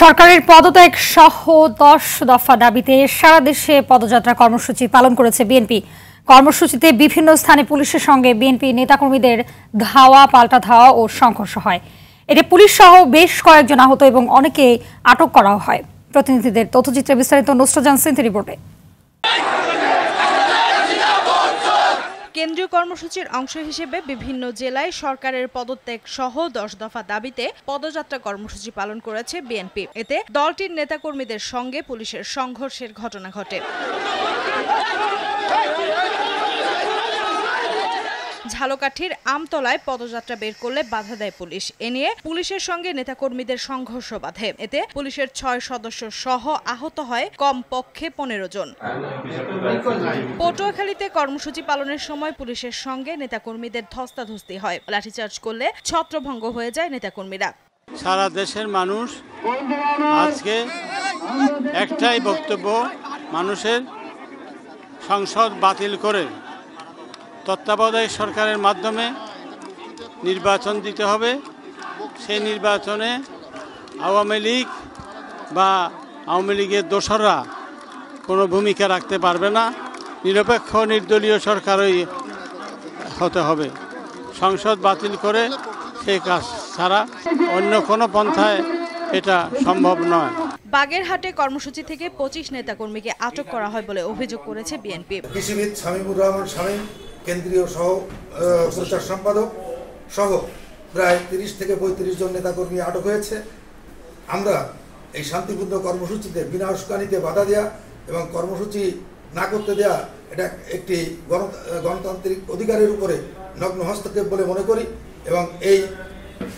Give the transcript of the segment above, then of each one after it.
সরকারের পদত্যাগ সহ 10 দফা দাবিতে সারা দেশে পদযাত্রা কর্মসূচি পালন করেছে বিএনপি। কর্মসূচিতে বিভিন্ন স্থানে পুলিশের সঙ্গে বিএনপি নেতাকর্মীদের ধাওয়া পাল্টা ধাওয়া ও সংঘর্ষ হয়। এতে পুলিশ সহ বেশ কয়েকজন আহত এবং অনেকে আটক করা হয়। প্রতিনিধিদের তথ্যচিত্রে বিস্তারিত নুসরাত জাহান সিনথির রিপোর্টে। কেন্দ্রীয় কর্মসূচির অংশ হিসেবে বিভিন্ন জেলায় সরকারের পদত্যাগ সহ 10 দফা দাবিতে পদযাত্রা কর্মসূচি পালন করেছে বিএনপি। এতে দলটির নেতাকর্মীদের সঙ্গে পুলিশের সংঘর্ষের ঘটনা ঘটে। ঝালকাঠির আমতলায় পদযাত্রা বের করলে বাধা দেয় পুলিশ। এ নিয়ে পুলিশের সঙ্গে নেতাকর্মীদের সংঘর্ষ বাধে। এতে পুলিশের 6 সদস্য সহ আহত হয় কমপক্ষে 15 জন। পটুয়াখালীতে কর্মসূচি পালনের সময় পুলিশের সঙ্গে নেতাকর্মীদের ধস্তাধস্তি হয়। লাঠিচার্জ করলে ছত্রভঙ্গ হয়ে যায় নেতাকর্মীরা। সারা দেশের মানুষ আজকে একটাই বক্তব্য, মানুষের সংসদ বাতিল করে তত্ত্বাবধায়ক সরকারের মাধ্যমে নির্বাচন দিতে হবে। সেই নির্বাচনে আওয়ামী লীগ বা আওয়ামী লীগের দোসররা কোনো ভূমিকা রাখতে পারবে না। নিরপেক্ষ নির্দলীয় সরকারই হতে হবে। সংসদ বাতিল করে সেই কাজ ছাড়া অন্য কোনো পন্থায় এটা সম্ভব নয়। বাগেরহাটে কর্মসূচি থেকে 25 নেতাকর্মীকে আটক করা হয় বলে অভিযোগ করেছে বিএনপি। কৃষিবিদ শামীমুর রহমান শামীম, কেন্দ্রীয় প্রচার সম্পাদক সহ প্রায় 30 থেকে 35 জন নেতাকর্মী আটক হয়েছে। আমরা এই শান্তিপূর্ণ কর্মসূচিতে বিনা উস্কানিতে বাধা দেওয়া এবং কর্মসূচি না করতে দেওয়া এটা একটি গণতান্ত্রিক অধিকারের উপরে নগ্ন হস্তক্ষেপ বলে মনে করি এবং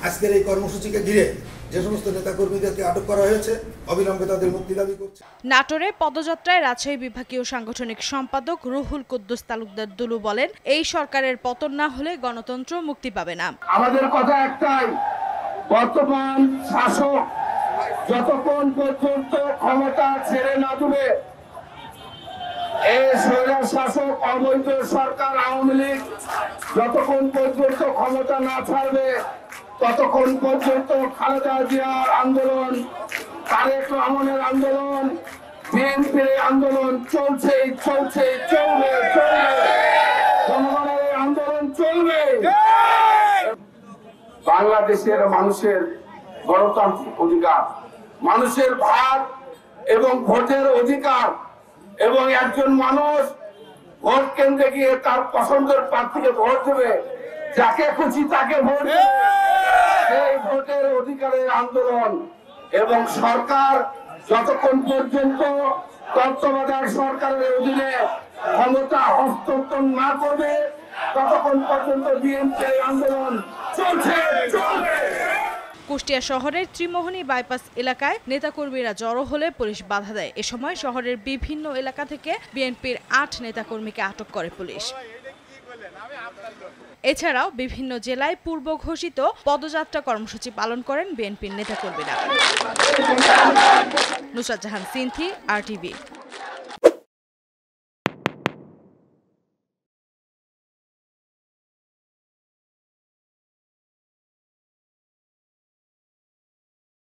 আজকের এই কর্মসূচিকে ঘিরে যে সমস্ত নেতাকর্মীদেরকে আটক করা হয়েছে অবিলম্বে তাদের মুক্তি দাবি করছে। নাটোরে পদযাত্রায় রাজশাহী বিভাগীয় সাংগঠনিক সম্পাদক রুহুল কুদ্দুস তালুকদার দুলু বলেন, এই সরকারের পতন না হলে গণতন্ত্র মুক্তি পাবে না। আমাদের কথা একটাই, বর্তমান শাসক যতক্ষণ পর্যন্ত ক্ষমতা ছেড়ে না দেবে, এই স্বৈরাচার শাসক অবৈধ সরকার আওয়ামী লীগ যতক্ষণ পর্যন্ত ক্ষমতা না ছাড়বে, ততক্ষণ পর্যন্ত খালেদা জিয়ার আন্দোলন, তারেক রহমানের আন্দোলন, বিএনপির আন্দোলন চলবে। জনগণের আন্দোলন চলবে। বাংলাদেশের মানুষের গণতান্ত্রিক অধিকার, মানুষের ভাগ এবং ভোটের অধিকার, এবং একজন মানুষ ভোট কেন্দ্রে গিয়ে তার পছন্দের প্রার্থীকে ভোট দেবে, যাকে খুশি তাকে ভোট দেবে। এই ভোটের অধিকারের আন্দোলন এবং সরকার যতক্ষণ পর্যন্ত তত্ত্বাবধায়ক সরকারের অধীনে ক্ষমতা হস্তান্তর না করবে, ততক্ষণ পর্যন্ত বিএনপির আন্দোলন চলবে। কুষ্টিয়া শহরের ত্রিমোহনী বাইপাস এলাকায় নেতাকর্মীরা জড়ো হলে পুলিশ বাধা দেয়। এ সময় শহরের বিভিন্ন এলাকা থেকে বিএনপির 8 নেতাকর্মীকে আটক করে পুলিশ। এছাড়াও বিভিন্ন জেলায় পূর্ব ঘোষিত পদযাত্রা কর্মসূচি পালন করেন বিএনপির নেতাকর্মীরা। নুসরাত জাহান সিনথি, RTV।